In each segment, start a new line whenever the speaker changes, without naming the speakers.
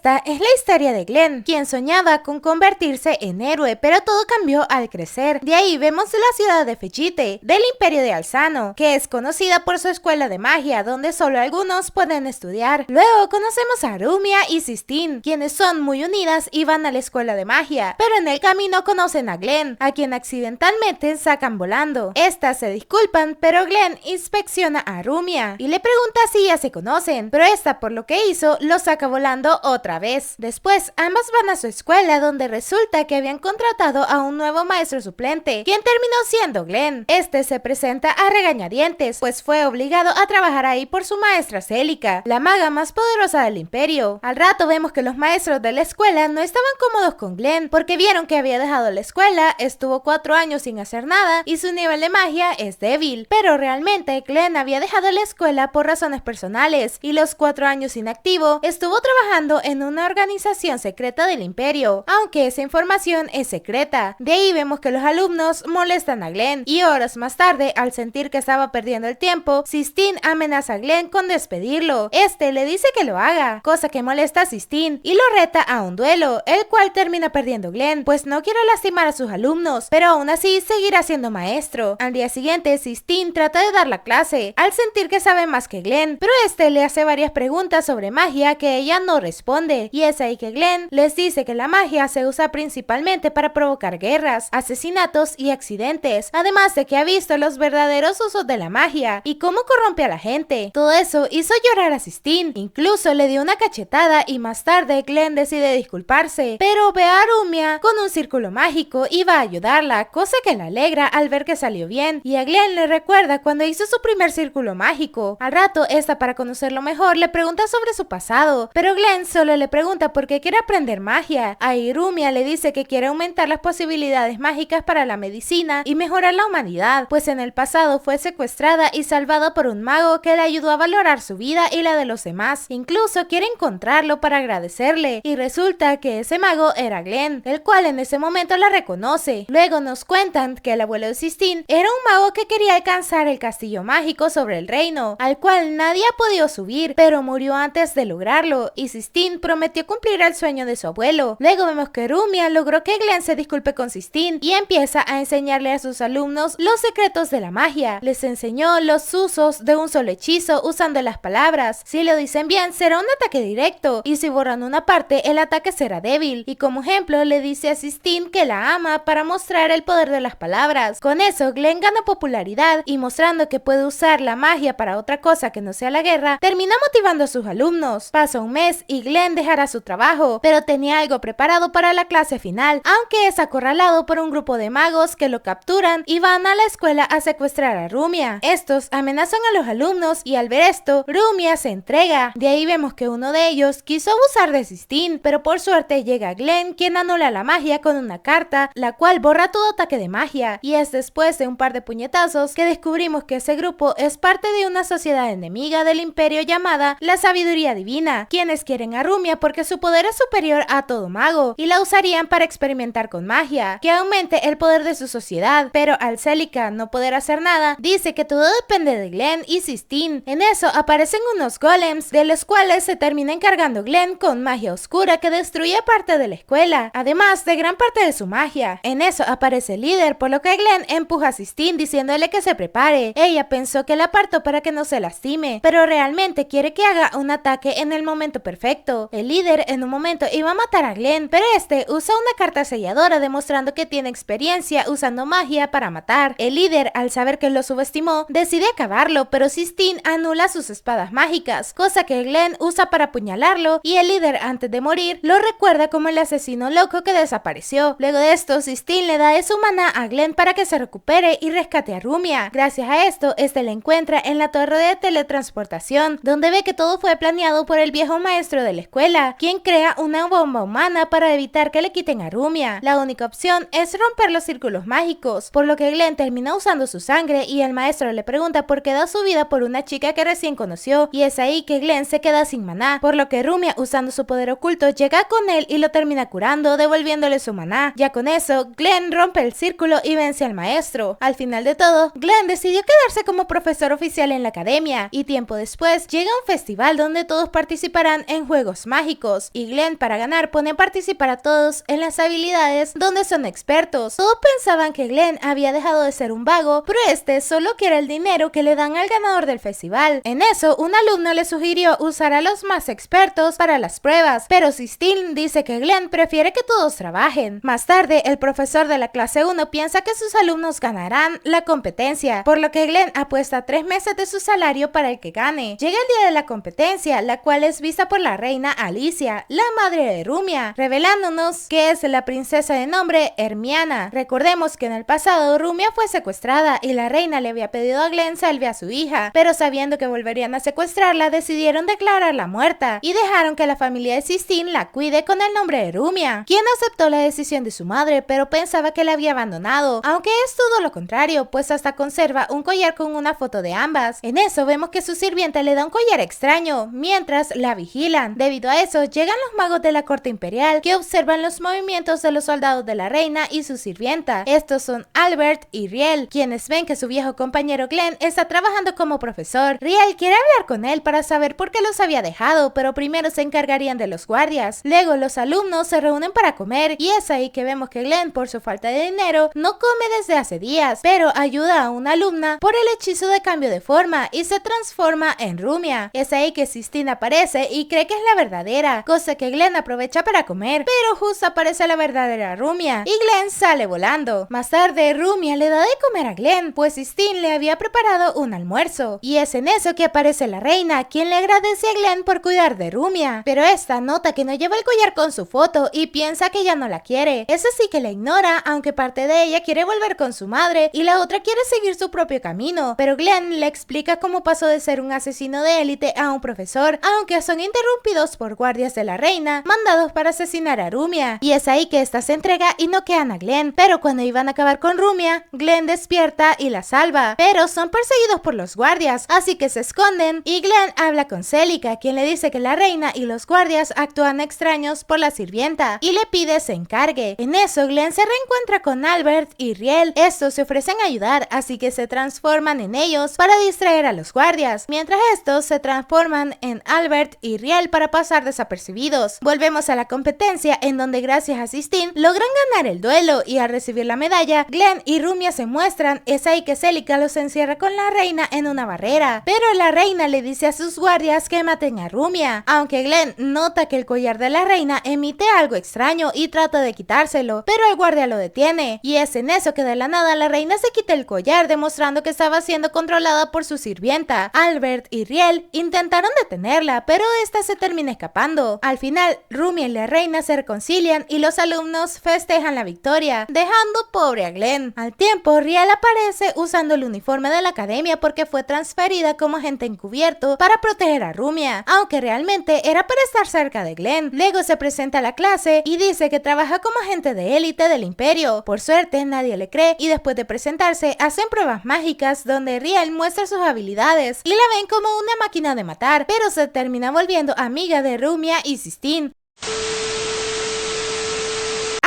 Esta es la historia de Glenn, quien soñaba con convertirse en héroe, pero todo cambió al crecer. De ahí vemos la ciudad de Fechite, del Imperio de Alzano, que es conocida por su escuela de magia, donde solo algunos pueden estudiar. Luego conocemos a Arumia y Sistine, quienes son muy unidas y van a la escuela de magia, pero en el camino conocen a Glenn, a quien accidentalmente sacan volando. Estas se disculpan, pero Glenn inspecciona a Arumia y le pregunta si ya se conocen, pero esta, por lo que hizo, lo saca volando otra vez. Después, ambas van a su escuela, donde resulta que habían contratado a un nuevo maestro suplente, quien terminó siendo Glenn. Este se presenta a regañadientes, pues fue obligado a trabajar ahí por su maestra Celica, la maga más poderosa del imperio. Al rato vemos que los maestros de la escuela no estaban cómodos con Glenn, porque vieron que había dejado la escuela, estuvo 4 años sin hacer nada y su nivel de magia es débil. Pero realmente Glenn había dejado la escuela por razones personales y los 4 años inactivo estuvo trabajando en una organización secreta del imperio, aunque esa información es secreta. De ahí vemos que los alumnos molestan a Glenn y horas más tarde, al sentir que estaba perdiendo el tiempo, Sistine amenaza a Glenn con despedirlo. Este le dice que lo haga, cosa que molesta a Sistine y lo reta a un duelo, el cual termina perdiendo Glenn, pues no quiere lastimar a sus alumnos, pero aún así seguirá siendo maestro. Al día siguiente, Sistine trata de dar la clase, al sentir que sabe más que Glenn, pero este le hace varias preguntas sobre magia que ella no responde, y es ahí que Glenn les dice que la magia se usa principalmente para provocar guerras, asesinatos y accidentes, además de que ha visto los verdaderos usos de la magia y cómo corrompe a la gente. Todo eso hizo llorar a Sistine, incluso le dio una cachetada y más tarde Glenn decide disculparse, pero ve a Arumia con un círculo mágico y va a ayudarla, cosa que la alegra al ver que salió bien, y a Glenn le recuerda cuando hizo su primer círculo mágico. Al rato, esta, para conocerlo mejor, le pregunta sobre su pasado, pero Glenn solo le pregunta por qué quiere aprender magia. A Arumia le dice que quiere aumentar las posibilidades mágicas para la medicina y mejorar la humanidad, pues en el pasado fue secuestrada y salvada por un mago que le ayudó a valorar su vida y la de los demás. Incluso quiere encontrarlo para agradecerle, y resulta que ese mago era Glenn, el cual en ese momento la reconoce. Luego nos cuentan que el abuelo de Sistine era un mago que quería alcanzar el castillo mágico sobre el reino, al cual nadie ha podido subir, pero murió antes de lograrlo, y Sistine prometió cumplir el sueño de su abuelo. Luego vemos que Arumia logró que Glenn se disculpe con Sistine y empieza a enseñarle a sus alumnos los secretos de la magia. Les enseñó los usos de un solo hechizo usando las palabras. Si lo dicen bien, será un ataque directo, y si borran una parte, el ataque será débil. Y como ejemplo, le dice a Sistine que la ama para mostrar el poder de las palabras. Con eso, Glenn gana popularidad y, mostrando que puede usar la magia para otra cosa que no sea la guerra, termina motivando a sus alumnos. Pasa un mes y Glenn dejará su trabajo, pero tenía algo preparado para la clase final, aunque es acorralado por un grupo de magos que lo capturan y van a la escuela a secuestrar a Arumia. Estos amenazan a los alumnos y al ver esto, Arumia se entrega. De ahí vemos que uno de ellos quiso abusar de Sistine, pero por suerte llega Glenn, quien anula la magia con una carta, la cual borra todo ataque de magia, y es después de un par de puñetazos que descubrimos que ese grupo es parte de una sociedad enemiga del imperio llamada la Sabiduría Divina, quienes quieren a Arumia porque su poder es superior a todo mago y la usarían para experimentar con magia, que aumente el poder de su sociedad. Pero al Celica no poder hacer nada, dice que todo depende de Glenn y Sistine. En eso aparecen unos golems, de los cuales se termina encargando Glenn con magia oscura que destruye parte de la escuela, además de gran parte de su magia. En eso aparece el líder, por lo que Glenn empuja a Sistine diciéndole que se prepare. Ella pensó que la apartó para que no se lastime, pero realmente quiere que haga un ataque en el momento perfecto. El líder en un momento iba a matar a Glenn, pero este usa una carta selladora demostrando que tiene experiencia usando magia para matar. El líder, al saber que lo subestimó, decide acabarlo, pero Sistine anula sus espadas mágicas, cosa que Glenn usa para apuñalarlo, y el líder, antes de morir, lo recuerda como el asesino loco que desapareció. Luego de esto, Sistine le da de su maná a Glenn para que se recupere y rescate a Arumia. Gracias a esto, este la encuentra en la torre de teletransportación, donde ve que todo fue planeado por el viejo maestro de la escuela, quien crea una bomba humana para evitar que le quiten a Arumia. La única opción es romper los círculos mágicos, por lo que Glenn termina usando su sangre, y el maestro le pregunta por qué da su vida por una chica que recién conoció, y es ahí que Glenn se queda sin maná, por lo que Arumia, usando su poder oculto, llega con él y lo termina curando, devolviéndole su maná. Ya con eso, Glenn rompe el círculo y vence al maestro. Al final de todo, Glenn decidió quedarse como profesor oficial en la academia, y tiempo después llega un festival donde todos participarán en juegos mágicos, y Glenn para ganar pone a participar a todos en las habilidades donde son expertos. Todos pensaban que Glenn había dejado de ser un vago, pero este solo quiere el dinero que le dan al ganador del festival. En eso, un alumno le sugirió usar a los más expertos para las pruebas, pero Sistine dice que Glenn prefiere que todos trabajen. Más tarde, el profesor de la clase 1 piensa que sus alumnos ganarán la competencia, por lo que Glenn apuesta 3 meses de su salario para el que gane. Llega el día de la competencia, la cual es vista por la reina Alicia, la madre de Rumia, revelándonos que es la princesa de nombre Hermiana. Recordemos que en el pasado Rumia fue secuestrada y la reina le había pedido a Glenn salve a su hija, pero sabiendo que volverían a secuestrarla, decidieron declararla muerta y dejaron que la familia de Sistine la cuide con el nombre de Rumia, quien aceptó la decisión de su madre, pero pensaba que la había abandonado, aunque es todo lo contrario, pues hasta conserva un collar con una foto de ambas. En eso vemos que su sirvienta le da un collar extraño, mientras la vigilan. Debido a eso, llegan los magos de la corte imperial, que observan los movimientos de los soldados de la reina y su sirvienta. Estos son Albert y Riel, quienes ven que su viejo compañero Glenn está trabajando como profesor. Riel quiere hablar con él para saber por qué los había dejado, pero primero se encargarían de los guardias. Luego los alumnos se reúnen para comer, y es ahí que vemos que Glenn, por su falta de dinero, no come desde hace días, pero ayuda a una alumna por el hechizo de cambio de forma y se transforma en Rumia. Es ahí que Sistine aparece y cree que es la verdadera, cosa que Glenn aprovecha para comer, pero justo aparece la verdadera Rumia y Glenn sale volando. Más tarde, Rumia le da de comer a Glenn, pues Sistine le había preparado un almuerzo, y es en eso que aparece la reina, quien le agradece a Glenn por cuidar de Rumia, pero esta nota que no lleva el collar con su foto y piensa que ya no la quiere. Es así que la ignora, aunque parte de ella quiere volver con su madre y la otra quiere seguir su propio camino, pero Glenn le explica cómo pasó de ser un asesino de élite a un profesor, aunque son interrumpidos por guardias de la reina mandados para asesinar a Rumia, y es ahí que esta se entrega y noquean a Glenn, pero cuando iban a acabar con Rumia, Glenn despierta y la salva, pero son perseguidos por los guardias, así que se esconden y Glenn habla con Celica, quien le dice que la reina y los guardias actúan extraños por la sirvienta y le pide se encargue. En eso Glenn se reencuentra con Albert y Riel. Estos se ofrecen a ayudar, así que se transforman en ellos para distraer a los guardias, mientras estos se transforman en Albert y Riel para pasar desapercibidos. Volvemos a la competencia, en donde gracias a Sistine logran ganar el duelo, y al recibir la medalla, Glenn y Rumia se muestran. Es ahí que Celica los encierra con la reina en una barrera, pero la reina le dice a sus guardias que maten a Rumia, aunque Glenn nota que el collar de la reina emite algo extraño y trata de quitárselo, pero el guardia lo detiene, y es en eso que de la nada la reina se quita el collar, demostrando que estaba siendo controlada por su sirvienta. Albert y Riel intentaron detenerla, pero esta se termina escapando. Al final, Rumia y la reina se reconcilian y los alumnos festejan la victoria, dejando pobre a Glenn. Al tiempo, Riel aparece usando el uniforme de la academia porque fue transferida como agente encubierto para proteger a Rumia, aunque realmente era para estar cerca de Glenn. Luego se presenta a la clase y dice que trabaja como agente de élite del imperio. Por suerte, nadie le cree, y después de presentarse, hacen pruebas mágicas donde Riel muestra sus habilidades y la ven como una máquina de matar, pero se termina volviendo amiga de Rumia y Sistine.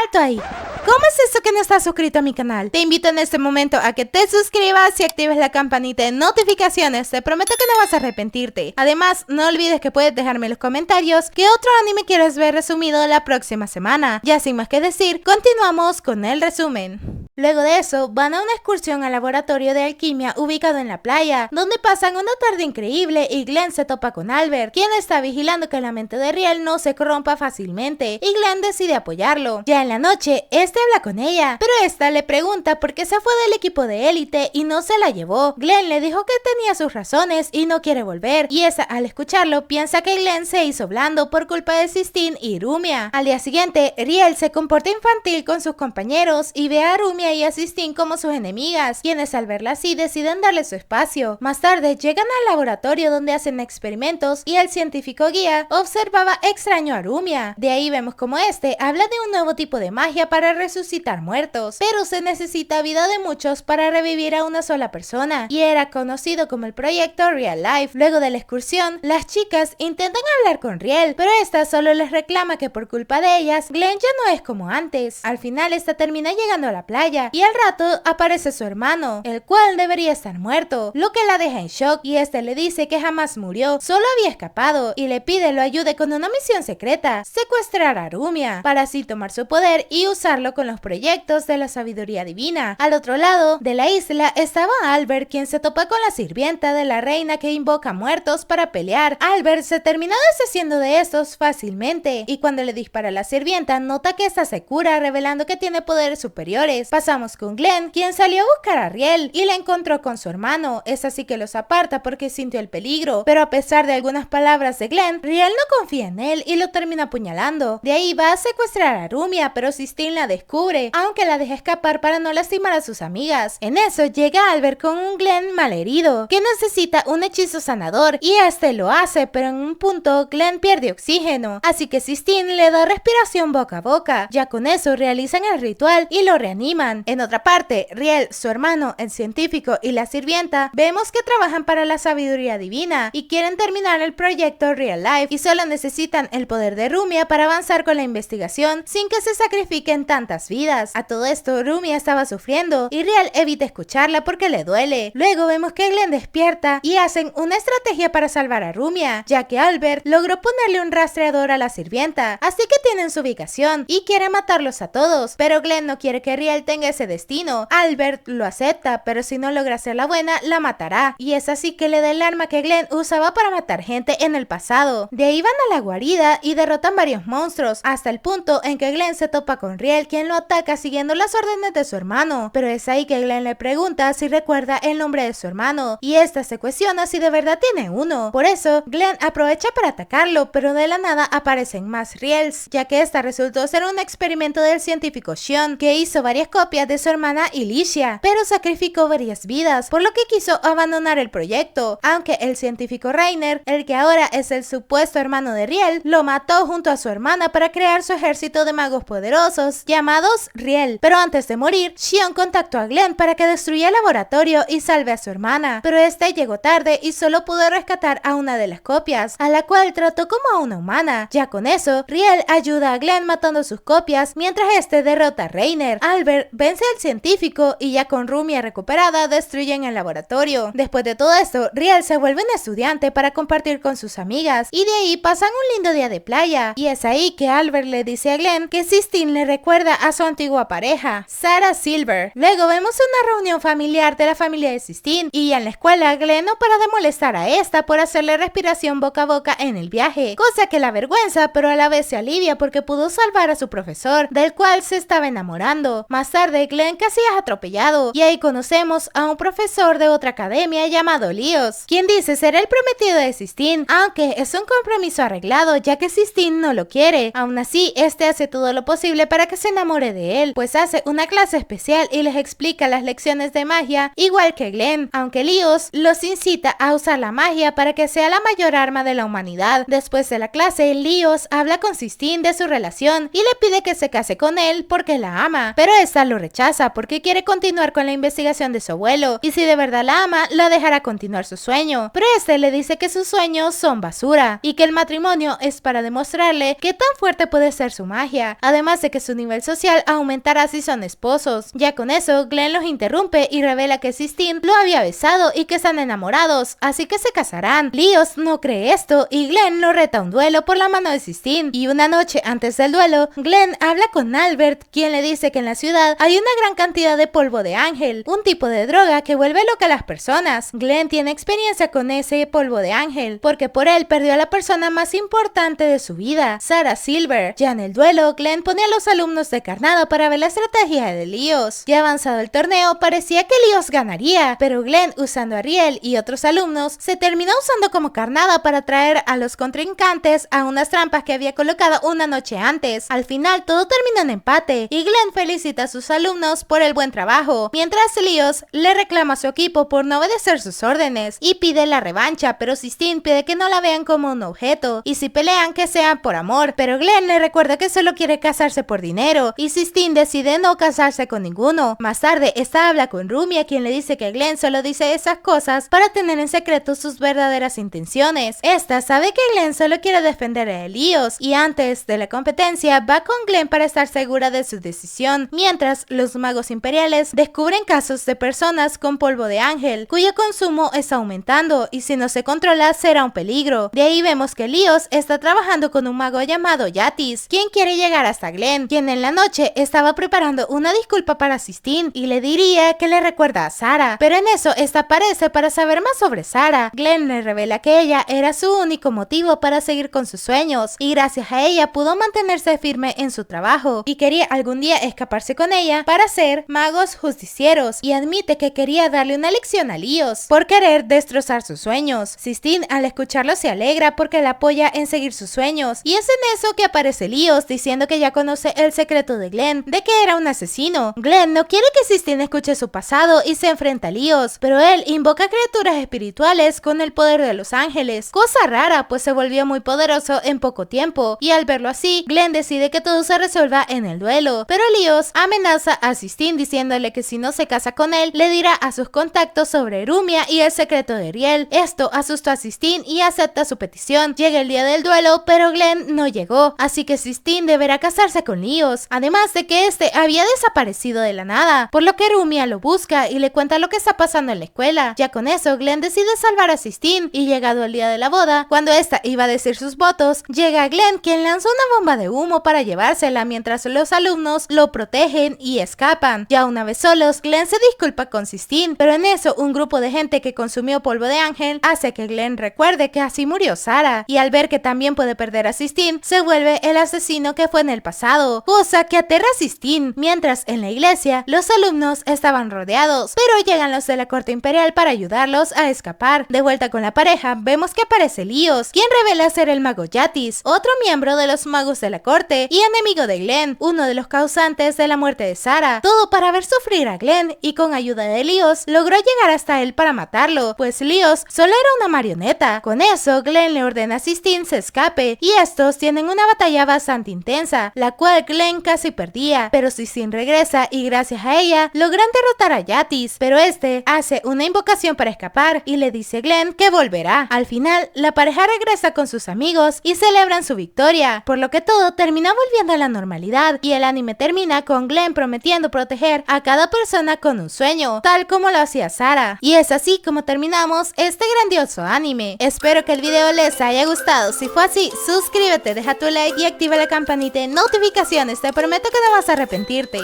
¡Alto ahí! ¿Cómo es eso que no estás suscrito a mi canal? Te invito en este momento a que te suscribas y actives la campanita de notificaciones. Te prometo que no vas a arrepentirte. Además, no olvides que puedes dejarme en los comentarios qué otro anime quieres ver resumido la próxima semana. Ya sin más que decir, continuamos con el resumen. Luego de eso, van a una excursión al laboratorio de alquimia ubicado en la playa, donde pasan una tarde increíble y Glenn se topa con Albert, quien está vigilando que la mente de Riel no se corrompa fácilmente, y Glenn decide apoyarlo. Ya en la noche, este habla con ella, pero esta le pregunta por qué se fue del equipo de élite y no se la llevó. Glenn le dijo que tenía sus razones y no quiere volver, y esa, al escucharlo, piensa que Glenn se hizo blando por culpa de Sistine y Rumia. Al día siguiente, Riel se comporta infantil con sus compañeros y ve a Rumia y a Sistine como sus enemigas, quienes al verla así deciden darle su espacio. Más tarde llegan al laboratorio donde hacen experimentos y el científico guía observaba extraño a Rumia. De ahí vemos como este habla de un nuevo tipo de magia para resucitar muertos, pero se necesita vida de muchos para revivir a una sola persona, y era conocido como el proyecto Real Life. Luego de la excursión, las chicas intentan hablar con Riel, pero esta solo les reclama que por culpa de ellas, Glenn ya no es como antes. Al final, esta termina llegando a la playa desmaya y al rato aparece su hermano, el cual debería estar muerto, lo que la deja en shock y este le dice que jamás murió, solo había escapado y le pide lo ayude con una misión secreta, secuestrar a Rumia, para así tomar su poder y usarlo con los proyectos de la sabiduría divina. Al otro lado de la isla estaba Albert, quien se topa con la sirvienta de la reina que invoca muertos para pelear. Albert se termina deshaciendo de estos fácilmente y cuando le dispara a la sirvienta nota que esta se cura, revelando que tiene poderes superiores. Pasamos con Glenn, quien salió a buscar a Riel y la encontró con su hermano. Es así que los aparta porque sintió el peligro, pero a pesar de algunas palabras de Glenn, Riel no confía en él y lo termina apuñalando. De ahí va a secuestrar a Rumia, pero Sistine la descubre, aunque la deja escapar para no lastimar a sus amigas. En eso llega Albert con un Glenn malherido, que necesita un hechizo sanador y este lo hace, pero en un punto Glenn pierde oxígeno, así que Sistine le da respiración boca a boca. Ya con eso realizan el ritual y lo reaniman. En otra parte, Riel, su hermano, el científico y la sirvienta vemos que trabajan para la sabiduría divina y quieren terminar el proyecto Real Life y solo necesitan el poder de Rumia para avanzar con la investigación sin que se sacrifiquen tantas vidas. A todo esto, Rumia estaba sufriendo y Riel evita escucharla porque le duele. Luego vemos que Glenn despierta y hacen una estrategia para salvar a Rumia, ya que Albert logró ponerle un rastreador a la sirvienta, así que tienen su ubicación y quiere matarlos a todos, pero Glenn no quiere que Riel tenga ese destino. Albert lo acepta, pero si no logra ser la buena, la matará, y es así que le da el arma que Glenn usaba para matar gente en el pasado. De ahí van a la guarida y derrotan varios monstruos, hasta el punto en que Glenn se topa con Riel, quien lo ataca siguiendo las órdenes de su hermano, pero es ahí que Glenn le pregunta si recuerda el nombre de su hermano, y esta se cuestiona si de verdad tiene uno. Por eso, Glenn aprovecha para atacarlo, pero de la nada aparecen más Riels, ya que esta resultó ser un experimento del científico Sean, que hizo varias copias de su hermana Ilicia, pero sacrificó varias vidas, por lo que quiso abandonar el proyecto, aunque el científico Rainer, el que ahora es el supuesto hermano de Riel, lo mató junto a su hermana para crear su ejército de magos poderosos, llamados Riel. Pero antes de morir, Sean contactó a Glenn para que destruya el laboratorio y salve a su hermana, pero este llegó tarde y solo pudo rescatar a una de las copias, a la cual trató como a una humana. Ya con eso, Riel ayuda a Glenn matando sus copias, mientras este derrota a Rainer. Albert vence al científico y ya con Rumia recuperada destruyen el laboratorio. Después de todo esto, Riel se vuelve un estudiante para compartir con sus amigas y de ahí pasan un lindo día de playa, y es ahí que Albert le dice a Glenn que Sistine le recuerda a su antigua pareja, Sarah Silver. Luego vemos una reunión familiar de la familia de Sistine y en la escuela Glenn no para de molestar a esta por hacerle respiración boca a boca en el viaje, cosa que la avergüenza pero a la vez se alivia porque pudo salvar a su profesor, del cual se estaba enamorando. Más tarde Glenn casi es atropellado y ahí conocemos a un profesor de otra academia llamado Leos, quien dice ser el prometido de Sistine, aunque es un compromiso arreglado ya que Sistine no lo quiere. Aún así, este hace todo lo posible para que se enamore de él, pues hace una clase especial y les explica las lecciones de magia igual que Glenn, aunque Leos los incita a usar la magia para que sea la mayor arma de la humanidad. Después de la clase, Leos habla con Sistine de su relación y le pide que se case con él porque la ama, pero esta lo rechaza porque quiere continuar con la investigación de su abuelo y si de verdad la ama, la dejará continuar su sueño, pero este le dice que sus sueños son basura y que el matrimonio es para demostrarle qué tan fuerte puede ser su magia, además de que su nivel social aumentará si son esposos. Ya con eso, Glenn los interrumpe y revela que Sistine lo había besado y que están enamorados, así que se casarán. Leos no cree esto y Glenn lo reta a un duelo por la mano de Sistine, y una noche antes del duelo, Glenn habla con Albert, quien le dice que en la ciudad hay una gran cantidad de polvo de ángel, un tipo de droga que vuelve loca a las personas. Glenn tiene experiencia con ese polvo de ángel, porque por él perdió a la persona más importante de su vida, Sarah Silver. Ya en el duelo, Glenn pone a los alumnos de carnada para ver la estrategia de Leos. Ya avanzado el torneo, parecía que Leos ganaría, pero Glenn, usando a Riel y otros alumnos, se terminó usando como carnada para atraer a los contrincantes a unas trampas que había colocado una noche antes. Al final, todo termina en empate, y Glenn felicita a sus alumnos por el buen trabajo, mientras Leos le reclama a su equipo por no obedecer sus órdenes y pide la revancha, pero Sistine pide que no la vean como un objeto, y si pelean que sean por amor, pero Glenn le recuerda que solo quiere casarse por dinero, y Sistine decide no casarse con ninguno. Más tarde, esta habla con Rumia, quien le dice que Glenn solo dice esas cosas para tener en secreto sus verdaderas intenciones. Esta sabe que Glenn solo quiere defender a Leos, y antes de la competencia va con Glenn para estar segura de su decisión, mientras semanas, los magos imperiales descubren casos de personas con polvo de ángel, cuyo consumo está aumentando y si no se controla será un peligro. De ahí vemos que Leos está trabajando con un mago llamado Yatis, quien quiere llegar hasta Glenn, quien en la noche estaba preparando una disculpa para Sistine y le diría que le recuerda a Sarah, pero en eso esta aparece para saber más sobre Sarah. Glenn le revela que ella era su único motivo para seguir con sus sueños y gracias a ella pudo mantenerse firme en su trabajo y quería algún día escaparse con ella para ser magos justicieros, y admite que quería darle una lección a Leos por querer destrozar sus sueños. Sistine al escucharlo se alegra porque la apoya en seguir sus sueños y es en eso que aparece Leos diciendo que ya conoce el secreto de Glenn, de que era un asesino. Glenn no quiere que Sistine escuche su pasado y se enfrenta a Leos, pero él invoca criaturas espirituales con el poder de los ángeles, cosa rara pues se volvió muy poderoso en poco tiempo, y al verlo así, Glenn decide que todo se resuelva en el duelo, pero Leos amenaza a Sistine diciéndole que si no se casa con él, le dirá a sus contactos sobre Erumia y el secreto de Riel. Esto asustó a Sistine y acepta su petición. Llega el día del duelo, pero Glenn no llegó, así que Sistine deberá casarse con Leos, además de que este había desaparecido de la nada, por lo que Erumia lo busca y le cuenta lo que está pasando en la escuela. Ya con eso, Glenn decide salvar a Sistine y llegado el día de la boda, cuando esta iba a decir sus votos, llega Glenn, quien lanzó una bomba de humo para llevársela mientras los alumnos lo protegen y escapan. Ya una vez solos, Glenn se disculpa con Sistine, pero en eso un grupo de gente que consumió polvo de ángel hace que Glenn recuerde que así murió Sarah, y al ver que también puede perder a Sistine, se vuelve el asesino que fue en el pasado, cosa que aterra a Sistine. Mientras en la iglesia, los alumnos estaban rodeados, pero llegan los de la corte imperial para ayudarlos a escapar. De vuelta con la pareja, vemos que aparece Leos, quien revela ser el mago Yatis, otro miembro de los magos de la corte y enemigo de Glenn, uno de los causantes de la muerte de Sarah, todo para ver sufrir a Glenn, y con ayuda de Leos logró llegar hasta él para matarlo, pues Leos solo era una marioneta. Con eso, Glenn le ordena a Sistine se escape, y estos tienen una batalla bastante intensa, la cual Glenn casi perdía, pero Sistine regresa y gracias a ella logran derrotar a Yatis, pero este hace una invocación para escapar y le dice a Glenn que volverá. Al final, la pareja regresa con sus amigos y celebran su victoria, por lo que todo termina volviendo a la normalidad y el anime termina con Glenn prometiendo proteger a cada persona con un sueño, tal como lo hacía Sarah. Y es así como terminamos este grandioso anime. Espero que el video les haya gustado. Si fue así, suscríbete, deja tu like y activa la campanita de notificaciones. Te prometo que no vas a arrepentirte.